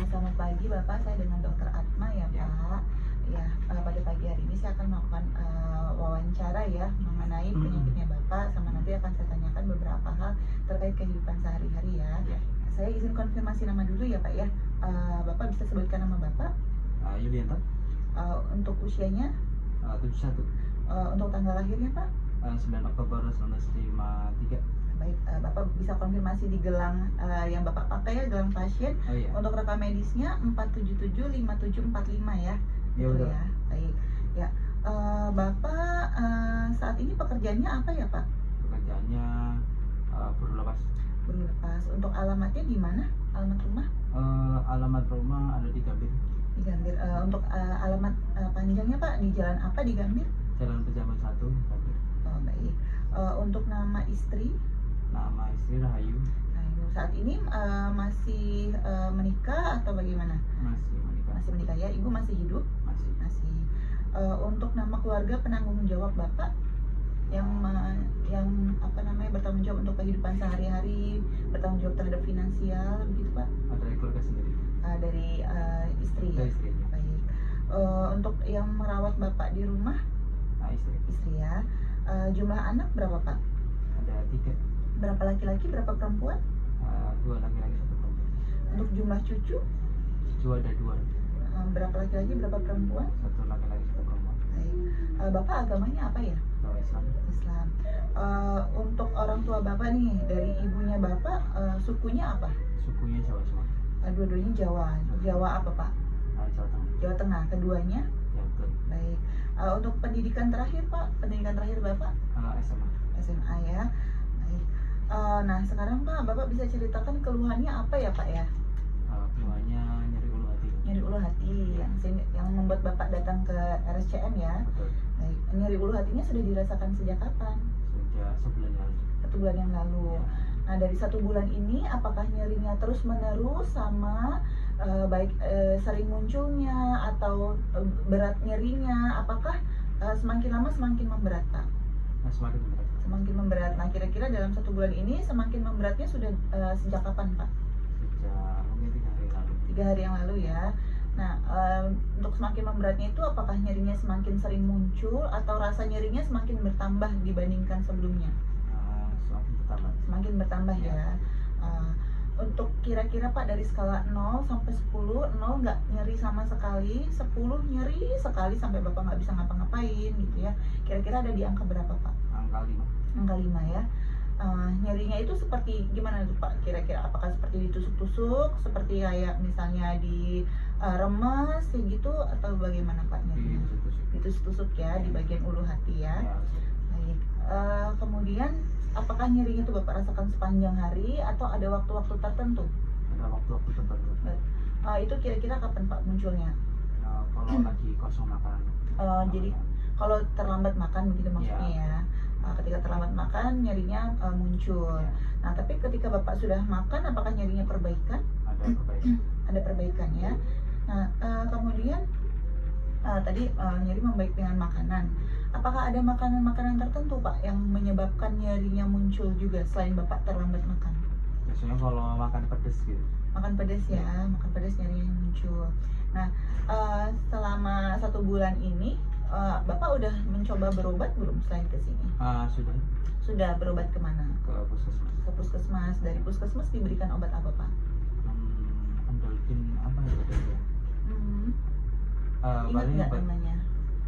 Selamat pagi Bapak, saya dengan Dokter Atma ya Ya. Pak. Ya, pada pagi hari ini saya akan melakukan wawancara ya mengenai penyakitnya Bapak, sama nanti akan saya tanyakan beberapa hal terkait kehidupan sehari-hari ya. Ya. Saya izin konfirmasi nama dulu ya Pak ya. Bapak bisa sebutkan nama Bapak, Yulianto, untuk usianya, 71, untuk tanggal lahirnya Pak. 9 Oktober 1953. Baik, Bapak bisa konfirmasi di gelang yang Bapak pakai ya, gelang pasien. Oh iya. Untuk rekam medisnya 4775745 ya. Iya, Gitu betul. ya. Baik. Ya. Bapak saat ini pekerjaannya apa ya, Pak? Pekerjaannya buruh lepas. Buruh lepas. Untuk alamatnya di mana? Alamat rumah? Alamat rumah ada di Gambir, Di Gambir. Untuk alamat panjangnya Pak, di jalan apa di Gambir? Jalan Pejabat 1, Gambir. Oh, baik. Untuk nama istri? Nama istri Rahayu. Ayu. Saat ini masih menikah atau bagaimana? Masih menikah. Masih menikah ya. Ibu masih hidup? Masih. Masih. Untuk nama keluarga penanggung jawab Bapak yang apa namanya, bertanggung jawab untuk kehidupan sehari-hari, bertanggung jawab terhadap finansial begitu Pak? Ada dari keluarga sendiri. Dari istri ya. Dari istrinya. Baik. Untuk yang merawat Bapak di rumah, Istri. istri ya. Jumlah anak berapa Pak? Ada 3. Berapa laki-laki, berapa perempuan? 2 laki-laki, 1 perempuan. Untuk jumlah cucu, Cucu ada 2. berapa laki-laki, berapa perempuan? 1 laki-laki, 1 perempuan. Baik. Bapak agamanya apa ya? Kalau Islam. Islam. Untuk orang tua Bapak nih, dari ibunya Bapak, sukunya apa? Sukunya Jawa semua. Dua-duanya Jawa. Jawa apa Pak? Jawa Tengah. Jawa Tengah. Keduanya? Ya, betul. Baik. Untuk pendidikan terakhir Pak, pendidikan terakhir Bapak? SMA. SMA ya. Baik. Nah sekarang Pak, Bapak bisa ceritakan keluhannya apa ya Pak ya? Keluarnya nyeri ulu hati. Nyeri ulu hati yang membuat Bapak datang ke RSCM ya. Betul. Baik. Nyeri ulu hatinya sudah dirasakan sejak kapan? Sejak sebulan lalu. 1 bulan yang lalu. Ya. Nah dari 1 bulan ini apakah nyerinya terus menerus sama baik sering munculnya atau berat nyerinya? Apakah semakin lama semakin memberat Pak? Nah, semakin berat. Semakin memberat. Nah kira-kira dalam 1 bulan ini semakin memberatnya sudah sejak kapan Pak? Sejak mungkin 3 hari lalu. 3 hari yang lalu ya. Nah untuk semakin memberatnya itu apakah nyerinya semakin sering muncul atau rasa nyerinya semakin bertambah dibandingkan sebelumnya? Semakin bertambah. Semakin bertambah ya. Untuk kira-kira Pak dari skala 0 sampai 10, 0 nggak nyeri sama sekali, 10 nyeri sekali sampai Bapak nggak bisa ngapa-ngapain gitu ya. Kira-kira ada di angka berapa Pak? Angka 5. Angka 5 ya. Nyerinya itu seperti gimana tuh Pak? Kira-kira apakah seperti ditusuk-tusuk, seperti kayak misalnya di remes kayak gitu, atau bagaimana Pak nyerinya? Ditusuk-tusuk ya, di bagian ulu hati ya. Ya, Baik. Kemudian apakah nyerinya itu Bapak rasakan sepanjang hari atau ada waktu-waktu tertentu? ada waktu-waktu tertentu. Itu kira-kira kapan Pak munculnya? Kalau lagi kosong makanan. Jadi kalau terlambat makan begitu maksudnya Ya. ya. Ketika terlambat makan nyerinya muncul. Ya. Nah tapi ketika Bapak sudah makan apakah nyerinya perbaikan? Ada perbaikan. Ada perbaikan ya. Nah kemudian tadi nyeri membaik dengan makanan. Apakah ada makanan-makanan tertentu Pak yang menyebabkan nyerinya muncul juga selain Bapak terlambat makan? Biasanya kalau makan pedes gitu. Makan pedas ya, makan pedas nyerinya muncul. Nah selama 1 bulan ini Bapak udah mencoba berobat belum selain ke sini? Sudah Sudah berobat kemana? ke puskesmas. Ke puskesmas. Dari puskesmas diberikan obat apa Pak? Endorfin apa ya tadi ya? Ingat Paling nggak obat. namanya?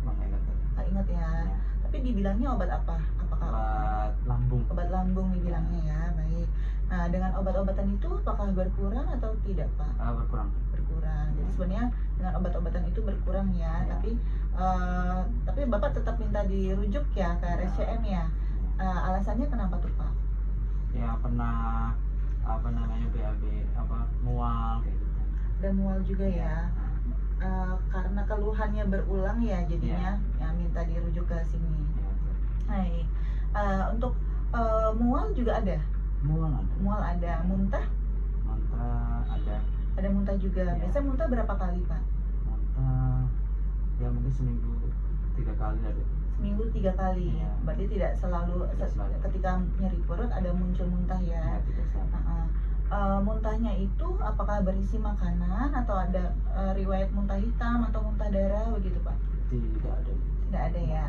Nggak ingat. Nggak ingat ya. Ya. Tapi dibilangnya obat apa? Apakah Obat lambung. obat lambung dibilangnya ya? Baik. Nah dengan obat-obatan itu apakah berkurang atau tidak Pak? Berkurang. Berkurang. Jadi sebenarnya dengan obat-obatan itu berkurang ya. Ya. Tapi Bapak tetap minta dirujuk ya ke RSCM ya. Alasannya kenapa tuh Pak? Ya pernah BAB mual kayak gitu. Dan mual juga ya. Karena keluhannya berulang ya jadinya ya minta dirujuk ke sini. Ya, betul. Baik. Untuk mual juga ada. Mual ada. Muntah Ada. ada muntah juga. Ya. Biasanya muntah berapa kali Pak? Muntah ya mungkin seminggu 3 kali ada. Seminggu 3 kali. Ya. Berarti tidak selalu Tidak selalu. ketika nyeri perut ada muncul muntah ya. Ya, tidak selalu. muntahnya itu apakah berisi makanan atau ada riwayat muntah hitam atau muntah darah begitu Pak? Tidak ada. Tidak ada ya.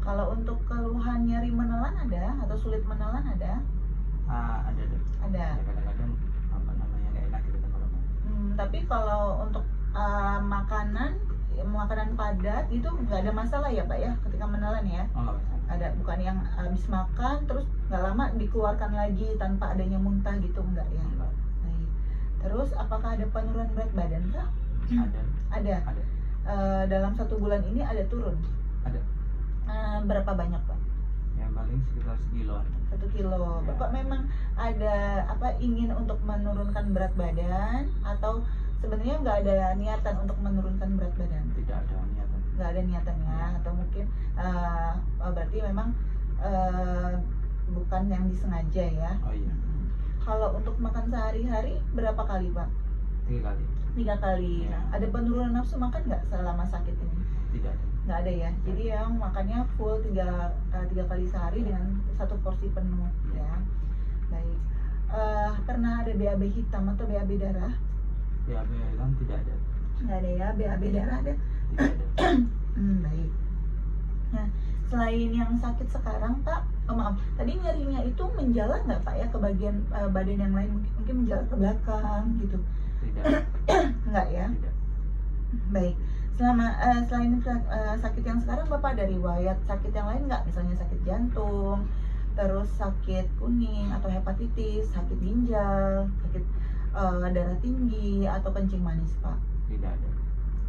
Kalau untuk keluhan nyeri menelan ada atau sulit menelan ada? Ada deh. Ada. Ya, kadang-kadang apa namanya nggak enak gitu kan kalau makan. Tapi kalau untuk makanan padat itu nggak ada masalah ya Pak ya ketika menelan ya? Oh nggak masalah. Ada, bukan yang habis makan terus nggak lama dikeluarkan lagi tanpa adanya muntah gitu, enggak ya? Enggak. Baik. Terus apakah ada penurunan berat badan Kak? Ada. Ada. Ada. Dalam 1 bulan ini ada turun? Ada. Berapa banyak Pak? Yang paling sekitar sekiloan. 1 kilo. Ya. Bapak memang ada ingin untuk menurunkan berat badan atau sebenarnya nggak ada niatan untuk menurunkan berat badan? Tidak ada niatan. Nggak ada niatannya, atau mungkin berarti memang bukan yang disengaja ya? Oh iya. Kalau untuk makan sehari-hari berapa kali Pak? 3 kali. 3 kali. Ya. Nah, ada penurunan nafsu makan nggak selama sakit ini? Tidak ada. Nggak ada ya. Jadi yang makannya full 3 kali sehari dengan 1 porsi penuh ya. Baik. Pernah ada BAB hitam atau BAB darah? BAB kan tidak ada. Nggak ada ya. BAB darah ada? Tidak ada. Baik. Nah, selain yang sakit sekarang Pak, maaf, tadi nyerinya itu menjalar nggak Pak ya ke bagian badan yang lain, mungkin menjalar ke belakang gitu? Tidak. Nggak ya? Tidak. Baik. Selain sakit yang sekarang Bapak ada riwayat sakit yang lain nggak? Misalnya sakit jantung, terus sakit kuning atau hepatitis, sakit ginjal, sakit darah tinggi atau kencing manis Pak? Tidak ada.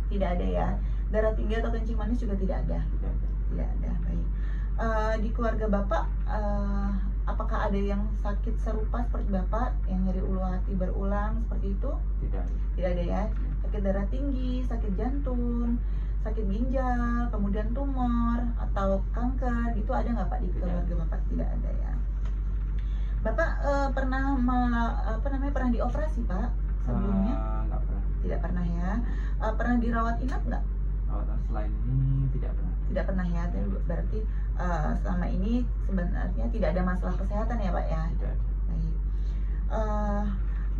Tidak ada ya. Darah tinggi atau kencing manis juga tidak ada. Tidak ada. Tidak ada. Baik. Di keluarga Bapak apakah ada yang sakit serupa seperti Bapak yang nyeri ulu hati berulang seperti itu? Tidak ada. Tidak ada ya. Sakit darah tinggi, sakit jantung, sakit ginjal, kemudian tumor atau kanker itu ada nggak Pak di keluarga Bapak? Tidak ada ya. Bapak pernah pernah dioperasi Pak sebelumnya? Nggak pernah. Tidak pernah ya. Pernah dirawat inap nggak? Rawatan selain ini tidak pernah. Tidak pernah ya. Berarti selama ini sebenarnya tidak ada masalah kesehatan ya Pak ya? Tidak ada. Baik.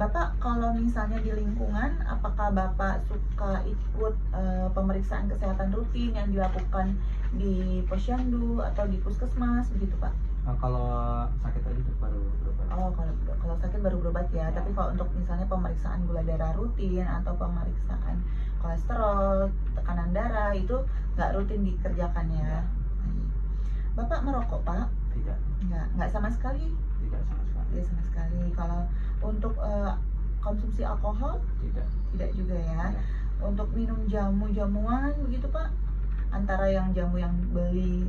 Bapak kalau misalnya di lingkungan, apakah Bapak suka ikut pemeriksaan kesehatan rutin yang dilakukan di posyandu atau di puskesmas begitu Pak? Kalau sakit tadi itu baru berobat. Oh, kalau sakit baru berobat ya. Ya. Tapi kalau untuk misalnya pemeriksaan gula darah rutin atau pemeriksaan kolesterol, tekanan darah itu nggak rutin dikerjakan ya. Baik. Bapak merokok Pak? Tidak. Nggak sama sekali. Tidak sama sekali. Tidak sama sekali. Kalau untuk konsumsi alkohol Tidak. juga ya. Ya. Untuk minum jamuan begitu Pak, antara yang jamu yang beli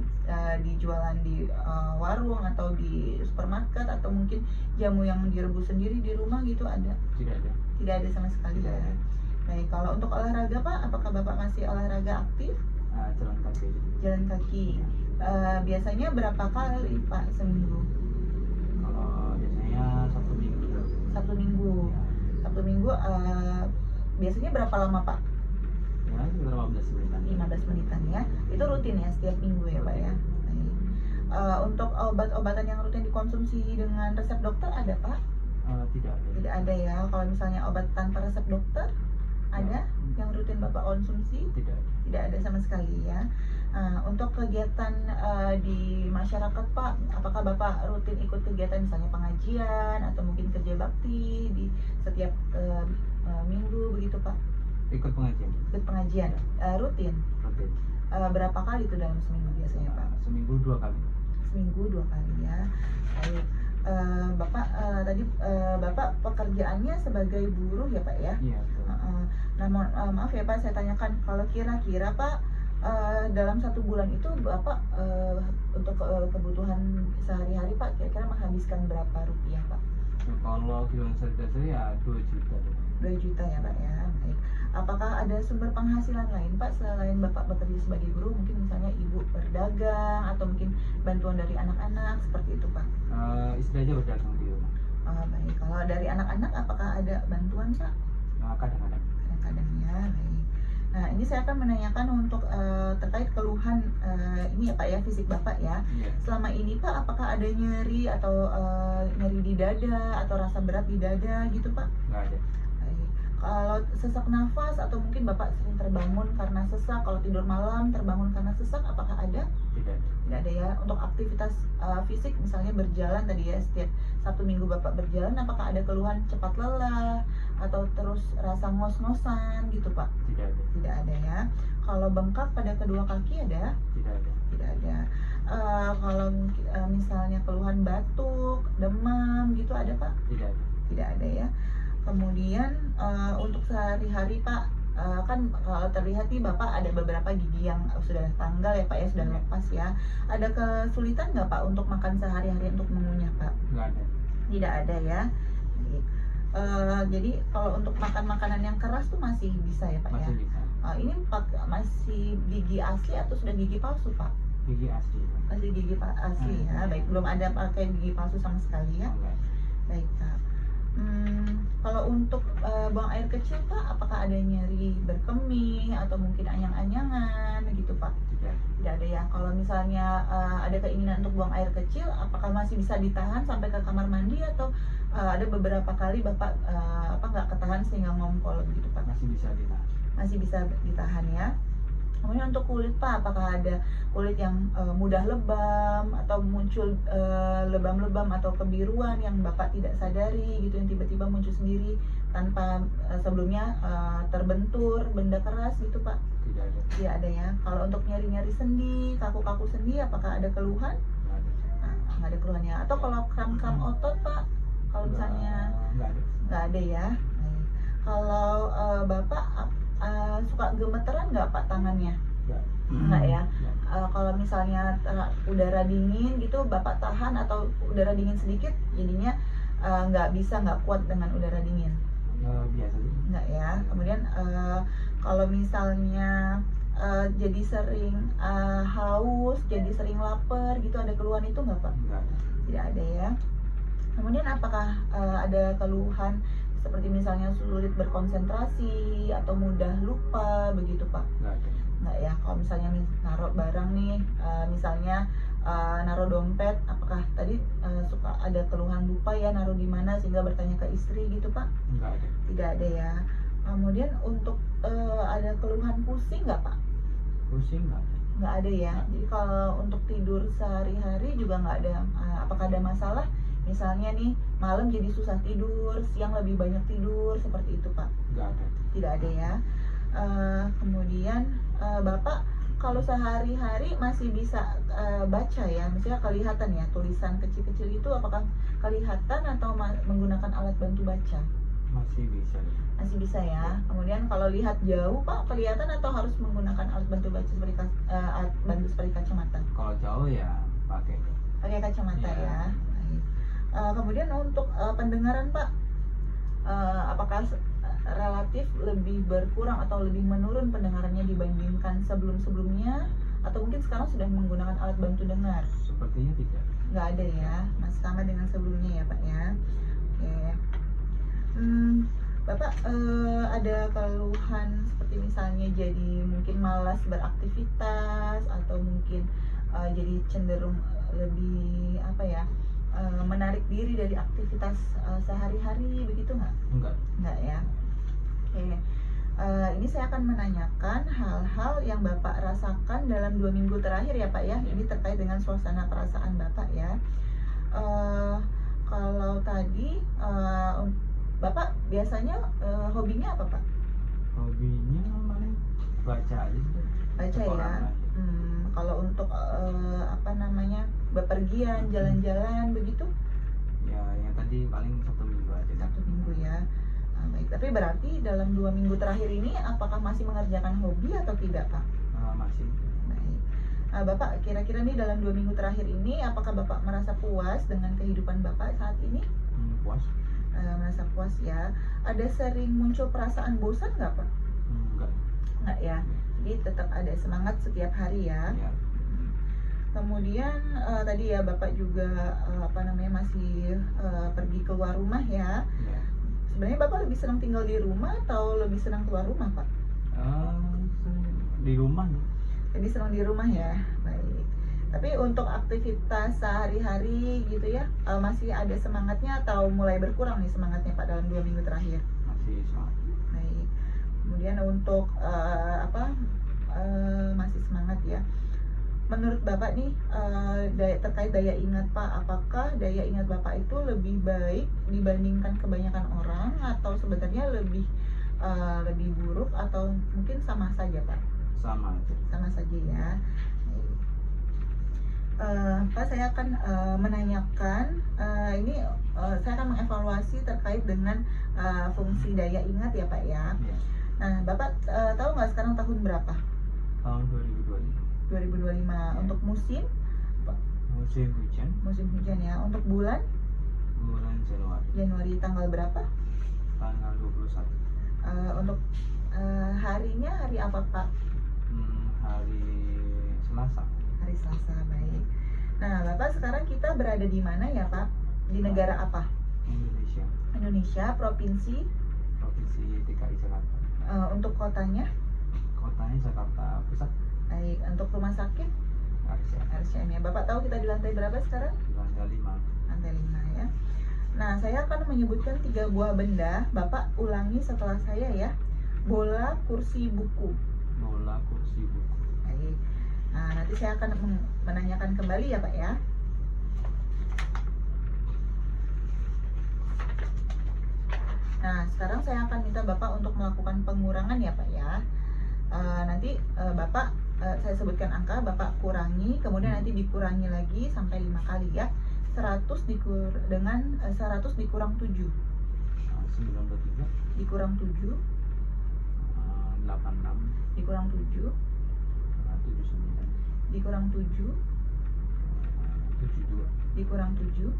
dijualan di warung atau di supermarket atau mungkin jamu yang direbus sendiri di rumah gitu ada? Tidak ada. Tidak ada sama sekali Tidak ya. ada. Baik, kalau untuk olahraga Pak, apakah Bapak masih olahraga aktif? Jalan kaki. Jalan kaki. Biasanya berapa kali Pak seminggu? Kalau biasanya Sabtu Minggu. Sabtu Minggu. Ya. Sabtu Minggu biasanya berapa lama Pak? Ya, sekitar 15 menitan. 15 menitan ya. Itu rutin ya setiap minggu ya Pak ya. Baik. Untuk obat-obatan yang rutin dikonsumsi dengan resep dokter ada Pak? Tidak ada. Tidak ada ya. Kalau misalnya obat tanpa resep dokter ada yang rutin Bapak konsumsi? Tidak ada. Tidak ada sama sekali ya. Untuk kegiatan di masyarakat Pak, apakah Bapak rutin ikut kegiatan misalnya pengajian atau mungkin kerja bakti di setiap minggu begitu Pak? Ikut pengajian. Ikut pengajian rutin? Rutin. Berapa kali itu dalam seminggu biasanya Pak? Seminggu 2 kali. Seminggu 2 kali ya. Baik. Bapak tadi Bapak pekerjaannya sebagai buruh ya Pak ya? Iya. Namun maaf ya Pak, saya tanyakan kalau kira-kira Pak dalam 1 bulan itu Bapak untuk kebutuhan sehari-hari Pak kira-kira menghabiskan berapa rupiah Pak? Kalau kilometer dasar ya 2 juta. 2 juta ya Pak ya. Baik. Apakah ada sumber penghasilan lain Pak selain Bapak bekerja sebagai guru? Mungkin misalnya ibu berdagang atau mungkin bantuan dari anak-anak seperti itu Pak? Istri aja berdagang di rumah. Baik. Kalau dari anak-anak apakah ada bantuan Pak? Kadang-kadang. Kadang-kadang ya. Baik. Nah, ini saya akan menanyakan untuk terkait keluhan ini ya Pak ya, fisik Bapak ya. Iya. Selama ini Pak, apakah ada nyeri atau nyeri di dada atau rasa berat di dada gitu Pak? Nggak ada. Baik. Kalau sesak nafas atau mungkin Bapak sering terbangun karena sesak, kalau tidur malam terbangun karena sesak, apakah ada? Tidak ada. Tidak ada ya. Untuk aktivitas fisik misalnya berjalan tadi ya, setiap Sabtu Minggu Bapak berjalan, apakah ada keluhan cepat lelah atau terus rasa ngos-ngosan gitu Pak? Tidak ada. Tidak ada ya. Kalau bengkak pada kedua kaki ada? Tidak ada. Tidak ada. Kalau misalnya keluhan batuk, demam gitu ada Pak? Tidak ada. Tidak ada ya. Kemudian untuk sehari-hari Pak, kan kalau terlihat nih Bapak ada beberapa gigi yang sudah tanggal ya Pak ya, sudah lepas ya. Ada kesulitan nggak Pak untuk makan sehari-hari untuk mengunyah Pak? Nggak ada. Tidak ada ya. Jadi kalau untuk makan makanan yang keras tuh masih bisa ya Pak ya? Masih bisa. Ini masih gigi asli atau sudah gigi palsu Pak? Gigi asli. Masih gigi asli ya, baik, belum ada pakai gigi palsu sama sekali ya. Nggak ada. Baik Pak. Kalau untuk buang air kecil Pak, apakah ada nyeri berkemih atau mungkin anyang-anyangan gitu Pak? Tidak ada. Tidak ada ya. Kalau misalnya ada keinginan untuk buang air kecil, apakah masih bisa ditahan sampai ke kamar mandi atau ada beberapa kali Bapak nggak ketahan sehingga ngompol gitu Pak? Masih bisa ditahan. Masih bisa ditahan ya. Kemudian untuk kulit Pak, apakah ada kulit yang mudah lebam atau muncul lebam-lebam atau kebiruan yang Bapak tidak sadari gitu, yang tiba-tiba muncul sendiri tanpa sebelumnya terbentur benda keras gitu Pak? Tidak ada. Tidak ada ya. Kalau untuk nyeri-nyeri sendi, kaku-kaku sendi, apakah ada keluhan? Nggak ada. Nah, nggak ada keluhannya. Atau kalau kram-kram otot Pak, kalau misalnya Nggak ada. nggak ada ya. Baik. Kalau Bapak suka gemeteran nggak Pak tangannya? Nggak. Nggak ya. Nggak. Kalau misalnya udara dingin gitu Bapak tahan atau udara dingin sedikit jadinya nggak kuat dengan udara dingin? Biasa sih. Nggak ya. Kemudian kalau misalnya jadi sering haus, jadi sering lapar gitu, ada keluhan itu nggak Pak? Nggak ada. Tidak ada ya. Kemudian apakah ada keluhan seperti misalnya sulit berkonsentrasi atau mudah lupa begitu Pak? Nggak ada. Nggak ya. Kalau misalnya naruh barang nih, misalnya naruh dompet, apakah tadi suka ada keluhan lupa ya naruh di mana sehingga bertanya ke istri gitu Pak? Nggak ada. Tidak ada ya. Kemudian untuk ada keluhan pusing nggak Pak? Pusing nggak ada. Nggak ada ya. Jadi kalau untuk tidur sehari-hari juga nggak ada. Apakah ada masalah? Misalnya nih malam jadi susah tidur, siang lebih banyak tidur, seperti itu Pak? Nggak ada. Tidak ada ya. Kemudian Bapak kalau sehari-hari masih bisa baca ya, misalnya kelihatan ya tulisan kecil-kecil itu, apakah kelihatan atau menggunakan alat bantu baca? Masih bisa. Masih bisa ya. Kemudian kalau lihat jauh Pak, kelihatan atau harus menggunakan alat bantu baca seperti alat bantu seperti kacamata? Kalau jauh ya pakai. Pakai kacamata Iya. ya. Baik. Kemudian untuk pendengaran Pak, apakah relatif lebih berkurang atau lebih menurun pendengarannya dibandingkan sebelum-sebelumnya, atau mungkin sekarang sudah menggunakan alat bantu dengar? Sepertinya tidak. Nggak ada ya, masih sama dengan sebelumnya ya Pak ya. Oke. Bapak ada keluhan seperti misalnya jadi mungkin malas beraktivitas atau mungkin jadi cenderung lebih menarik diri dari aktivitas sehari-hari begitu nggak? Enggak. Nggak ya. Oke. Ini saya akan menanyakan hal-hal yang Bapak rasakan dalam 2 minggu terakhir ya Pak ya. Ini terkait dengan suasana perasaan Bapak ya. Kalau tadi Bapak biasanya hobinya apa Pak? Hobinya paling baca aja. Baca ya. Kalau untuk bepergian, jalan-jalan begitu? Ya yang tadi paling Sabtu Minggu aja. Sabtu Minggu ya. Baik, tapi berarti dalam 2 minggu terakhir ini apakah masih mengerjakan hobi atau tidak Pak? Masih. Baik. Bapak kira-kira nih dalam 2 minggu terakhir ini apakah Bapak merasa puas dengan kehidupan Bapak saat ini? Puas. Merasa puas ya. Ada sering muncul perasaan bosan nggak Pak? Enggak. Nggak ya. Jadi tetap ada semangat setiap hari ya. Ya. Kemudian tadi ya Bapak juga masih pergi keluar rumah ya. Ya. Sebenarnya Bapak lebih senang tinggal di rumah atau lebih senang keluar rumah Pak? di rumah nih. Jadi senang di rumah ya. Baik. Tapi untuk aktivitas sehari-hari gitu ya, masih ada semangatnya atau mulai berkurang nih semangatnya Pak dalam 2 minggu terakhir? Masih semangat. Baik. Kemudian untuk masih semangat ya. Menurut Bapak nih terkait daya ingat Pak, apakah daya ingat Bapak itu lebih baik dibandingkan kebanyakan orang atau sebenarnya lebih buruk atau mungkin sama saja Pak? Sama aja. Sama saja ya. Pak, saya akan menanyakan saya akan mengevaluasi terkait dengan fungsi daya ingat ya Pak ya. Ya. Nah, Bapak tahu nggak sekarang tahun berapa? Tahun 2025. 2025. Untuk musim Musim hujan. ya. Untuk bulan Bulan Januari tanggal berapa? tanggal 21. Untuk harinya hari apa Pak? Hari Selasa. Hari Selasa, baik. Nah, Bapak sekarang kita berada di mana ya Pak? Di negara apa? Indonesia. Indonesia, provinsi. Provinsi DKI Jakarta. Untuk kotanya? Kotanya Jakarta Pusat. Baik. Untuk rumah sakit? RCM. RCM ya. Bapak tahu kita di lantai berapa sekarang? Di lantai 5. Lantai 5 ya. Nah, saya akan menyebutkan 3 buah benda. Bapak ulangi setelah saya ya. Bola, kursi, buku. Bola, kursi, buku. Baik. Nah, nanti saya akan menanyakan kembali ya Pak ya. Nah, sekarang saya akan minta Bapak untuk melakukan pengurangan ya Pak ya. Nanti Bapak saya sebutkan angka, Bapak kurangi, kemudian nanti dikurangi lagi sampai 5 kali ya. 100 dikurang 7. 93. Dikurang 7, 86. dikurang 7, 79. dikurang 7, 72. dikurang 7.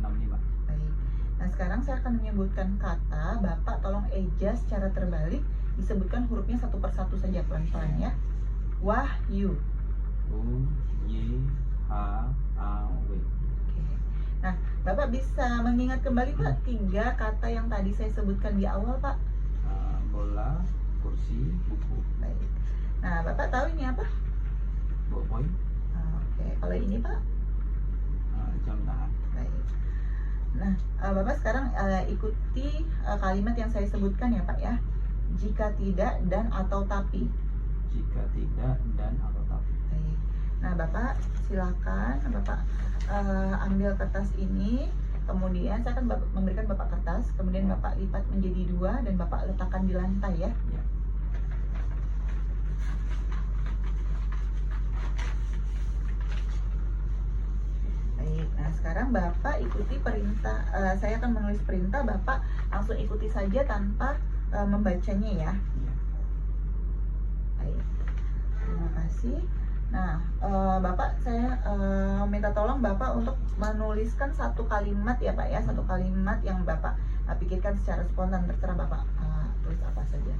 65. Baik. Nah, sekarang saya akan menyebutkan kata, Bapak tolong eja secara terbalik, disebutkan hurufnya satu persatu saja pelan-pelan ya. Wahyu. U Y H A W. Oke. Nah, Bapak bisa mengingat kembali Pak 3 kata yang tadi saya sebutkan di awal Pak? Bola, kursi, buku. Baik. Nah, Bapak tahu ini apa? Ballpoint. Oke. Kalau ini Pak? Jam tangan. Baik. Nah, Bapak sekarang ikuti kalimat yang saya sebutkan ya Pak ya. Jika tidak dan atau tapi. Jika tidak dan atau tapi. Baik. Nah, Bapak silakan Bapak ambil kertas ini, kemudian saya akan memberikan Bapak kertas, kemudian Bapak lipat menjadi 2 dan Bapak letakkan di lantai ya. Ya. Baik. Nah, sekarang Bapak ikuti perintah. Saya akan menulis perintah, Bapak langsung ikuti saja tanpa membacanya ya. Ya. Baik. Terima kasih. Nah, Bapak saya minta tolong Bapak untuk menuliskan satu kalimat ya Pak ya, satu kalimat yang Bapak pikirkan secara spontan, terserah Bapak tulis apa saja.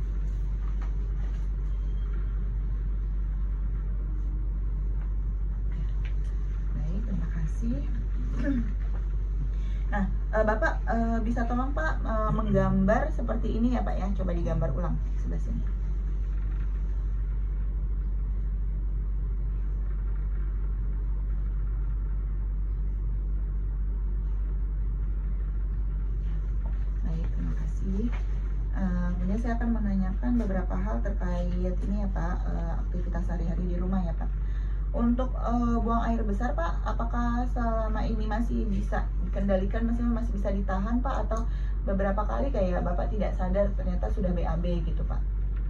Baik, terima kasih. Nah, Bapak bisa tolong Pak menggambar seperti ini ya Pak ya, coba digambar ulang sebelah sini. Kemudian saya akan menanyakan beberapa hal terkait ini ya Pak, aktivitas sehari-hari di rumah ya Pak. Untuk buang air besar Pak, apakah selama ini masih bisa dikendalikan, masih bisa ditahan Pak, atau beberapa kali kayak Bapak tidak sadar ternyata sudah BAB gitu Pak?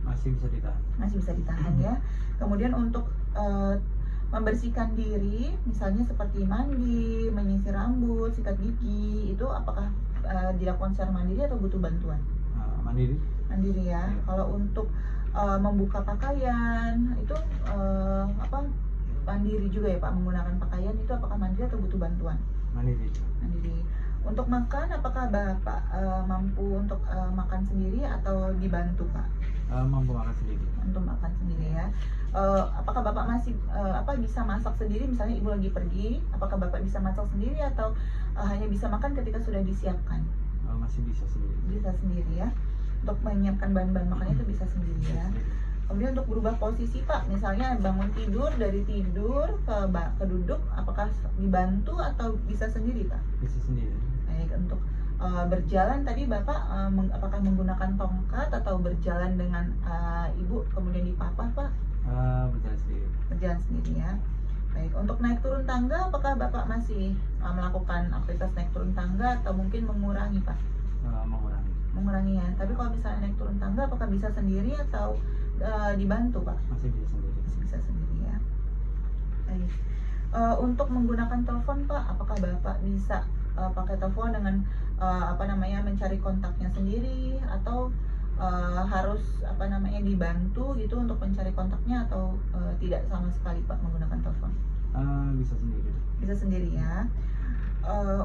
Masih bisa ditahan. Masih bisa ditahan ya. Kemudian untuk membersihkan diri, misalnya seperti mandi, menyisir rambut, sikat gigi, itu apakah dilakukan secara mandiri atau butuh bantuan? Mandiri. Mandiri ya. Kalau untuk membuka pakaian itu mandiri juga ya Pak, menggunakan pakaian itu apakah mandiri atau butuh bantuan? Mandiri. Mandiri. Untuk makan apakah Bapak mampu untuk makan sendiri atau dibantu Pak? Mampu makan sendiri. Untuk makan sendiri ya. Apakah Bapak masih bisa masak sendiri, misalnya Ibu lagi pergi, apakah Bapak bisa masak sendiri atau hanya bisa makan ketika sudah disiapkan? Masih bisa sendiri. Bisa sendiri ya. Untuk menyiapkan bahan-bahan makannya itu bisa sendiri ya. Kemudian untuk berubah posisi Pak, misalnya bangun tidur, dari tidur ke duduk, apakah dibantu atau bisa sendiri Pak? Bisa sendiri. Baik, untuk berjalan tadi Bapak apakah menggunakan tongkat atau berjalan dengan Ibu kemudian dipapah Pak? Berjalan sendiri. Berjalan sendiri ya. Baik, untuk naik turun tangga apakah Bapak masih melakukan aktivitas naik turun tangga atau mungkin mengurangi Pak? Mengurangi. Mengurangi ya. Tapi kalau misalnya naik turun tangga apakah bisa sendiri atau dibantu Pak? Masih bisa sendiri. Masih bisa sendiri ya. Baik. Untuk menggunakan telepon Pak, apakah Bapak bisa pakai telepon dengan mencari kontaknya sendiri atau harus dibantu gitu untuk mencari kontaknya atau tidak sama sekali Pak menggunakan telepon? Bisa sendiri. Bisa sendiri ya.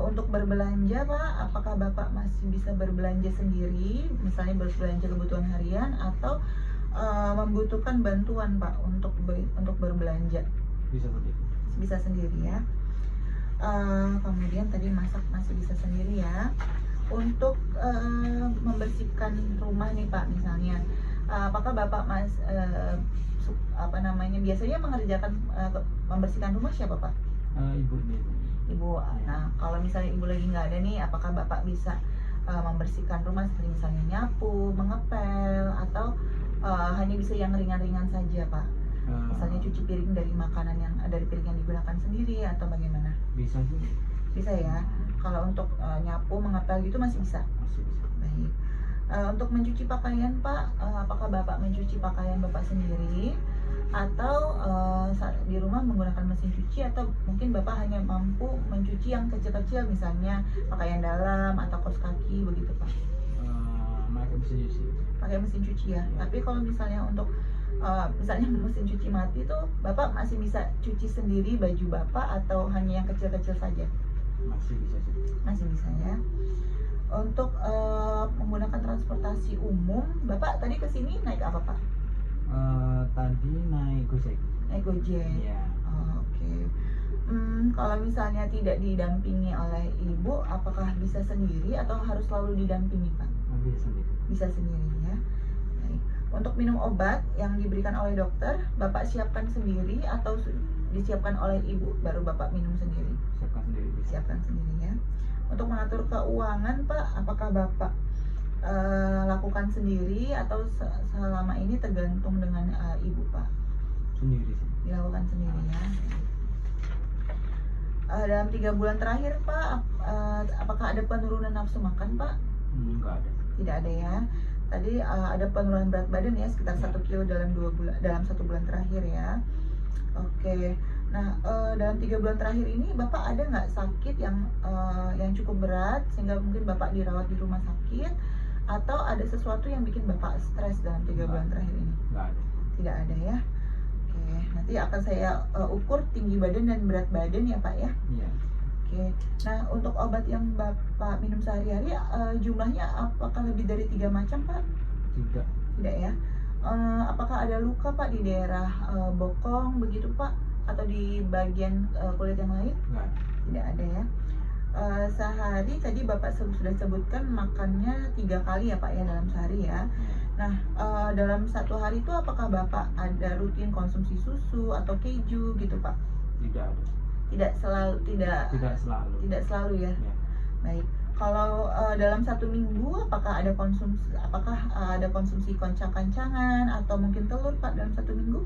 Untuk berbelanja Pak, apakah Bapak masih bisa berbelanja sendiri, misalnya berbelanja kebutuhan harian atau membutuhkan bantuan Pak untuk berbelanja? Bisa sendiri. Bisa sendiri ya. Kemudian tadi masak masih bisa sendiri ya. Untuk membersihkan rumah nih Pak, misalnya apakah Bapak biasanya mengerjakan membersihkan rumah siapa Pak? Ibu. Ibu. Nah, kalau misalnya Ibu lagi nggak ada nih, apakah Bapak bisa membersihkan rumah seperti misalnya nyapu, mengepel, atau hanya bisa yang ringan-ringan saja Pak? Misalnya cuci piring dari piring yang digunakan sendiri atau bagaimana? Bisa sih. Bisa ya. Kalau untuk nyapu, mengepel gitu masih bisa. Masih bisa. Baik. Untuk mencuci pakaian Pak, apakah Bapak mencuci pakaian Bapak sendiri atau di rumah menggunakan mesin cuci atau mungkin Bapak hanya mampu mencuci yang kecil-kecil misalnya pakaian dalam atau kaos kaki begitu Pak? Pakai mesin cuci. Pakai mesin cuci ya. Tapi kalau misalnya untuk misalnya mesin cuci mati tuh Bapak masih bisa cuci sendiri baju Bapak atau hanya yang kecil-kecil saja? Masih bisa sih. Masih bisa ya. Untuk menggunakan transportasi umum, Bapak tadi kesini naik apa Pak? Tadi naik Gojek. Naik Gojek. Iya. Oke. Kalau misalnya tidak didampingi oleh Ibu, apakah bisa sendiri atau harus selalu didampingi Pak? Bisa sendiri. Bisa sendiri ya. Baik. Untuk minum obat yang diberikan oleh dokter, Bapak siapkan sendiri atau disiapkan oleh Ibu baru Bapak minum sendiri? Siapkan sendiri. Siapkan sendiri ya. Untuk mengatur keuangan Pak, apakah Bapak lakukan sendiri atau selama ini tergantung dengan Ibu Pak? Sendiri sih. Dilakukan sendiri ya. Dalam 3 bulan terakhir Pak, apakah ada penurunan nafsu makan Pak? Enggak ada. Tidak ada ya. Tadi ada penurunan berat badan ya sekitar 1 kilo dalam 1 bulan terakhir ya. Oke. Nah, dalam 3 bulan terakhir ini Bapak ada nggak sakit yang cukup berat sehingga mungkin Bapak dirawat di rumah sakit atau ada sesuatu yang bikin Bapak stres dalam 3 bulan terakhir ini? Enggak ada. Tidak ada ya. Oke, nanti akan saya ukur tinggi badan dan berat badan ya Pak ya. Iya. Oke. Nah, untuk obat yang Bapak minum sehari-hari jumlahnya apakah lebih dari 3 macam Pak? Tidak. Tidak ya. Apakah ada luka Pak di daerah bokong begitu Pak atau di bagian kulit yang lain? Enggak ada. Tidak ada ya. Sehari tadi Bapak sudah sebutkan makannya 3 kali ya Pak ya dalam sehari ya. Nah, dalam 1 hari itu apakah Bapak ada rutin konsumsi susu atau keju gitu Pak? Tidak ada. Tidak selalu. Tidak selalu. Tidak selalu ya. Ya. Baik. Kalau dalam 1 minggu apakah ada konsumsi kancang-kancangan atau mungkin telur Pak dalam 1 minggu?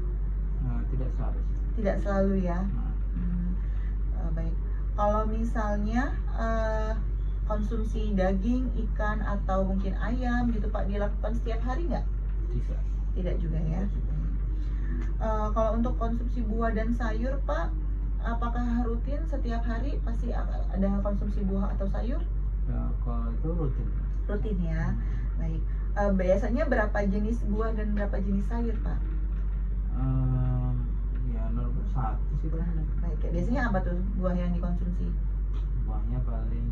Tidak selalu sih. Tidak selalu ya. Baik. Kalau misalnya konsumsi daging, ikan atau mungkin ayam gitu Pak dilakukan setiap hari nggak? Tidak. Tidak juga ya. Kalau untuk konsumsi buah dan sayur Pak, apakah rutin setiap hari pasti ada konsumsi buah atau sayur? Kalau itu rutin. Rutin ya. Baik. Biasanya berapa jenis buah dan berapa jenis sayur Pak? Ya normal 1 sih paling. Baik. Biasanya apa tuh buah yang dikonsumsi? Buahnya paling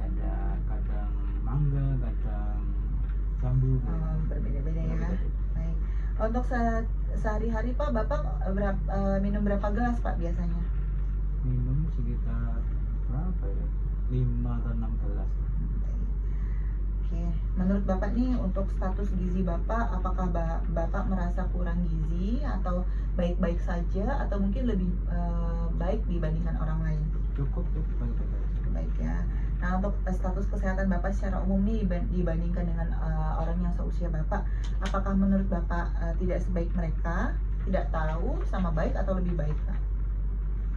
ada kadang mangga, kadang jambu. Berbeda-beda ya. Baik. Untuk sehari-hari Pak, Bapak minum berapa gelas Pak biasanya? Minum sekitar berapa ya? 5 atau 6 gelas. Oke, menurut Bapak nih untuk status gizi Bapak, apakah Bapak merasa kurang gizi atau baik-baik saja atau mungkin lebih baik dibandingkan orang lain? Cukup baik-baik aja. Baik ya. Nah untuk status kesehatan Bapak secara umum nih dibandingkan dengan orang yang seusia Bapak, apakah menurut Bapak tidak sebaik mereka, tidak tahu, sama baik atau lebih baik Pak?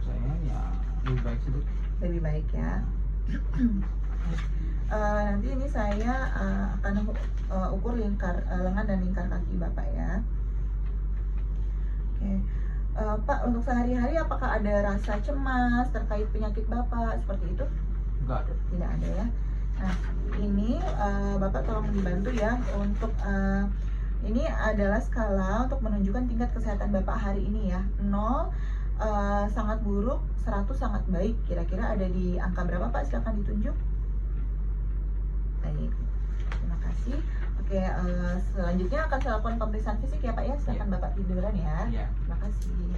Saya ya lebih baik sih, Dok. Lebih baik ya. Nanti ini saya akan ukur lengan dan lingkar kaki Bapak ya. Oke. Pak, untuk sehari-hari apakah ada rasa cemas terkait penyakit Bapak seperti itu? Enggak ada. Tidak ada ya. Nah, ini Bapak tolong dibantu ya untuk ini adalah skala untuk menunjukkan tingkat kesehatan Bapak hari ini ya. 0 sangat buruk, 100 sangat baik. Kira-kira ada di angka berapa Pak? Silakan ditunjuk. Baik, terima kasih. Oke, selanjutnya akan saya lakukan pemeriksaan fisik ya Pak ya. Silakan Bapak tiduran ya. Iya. Terima kasih.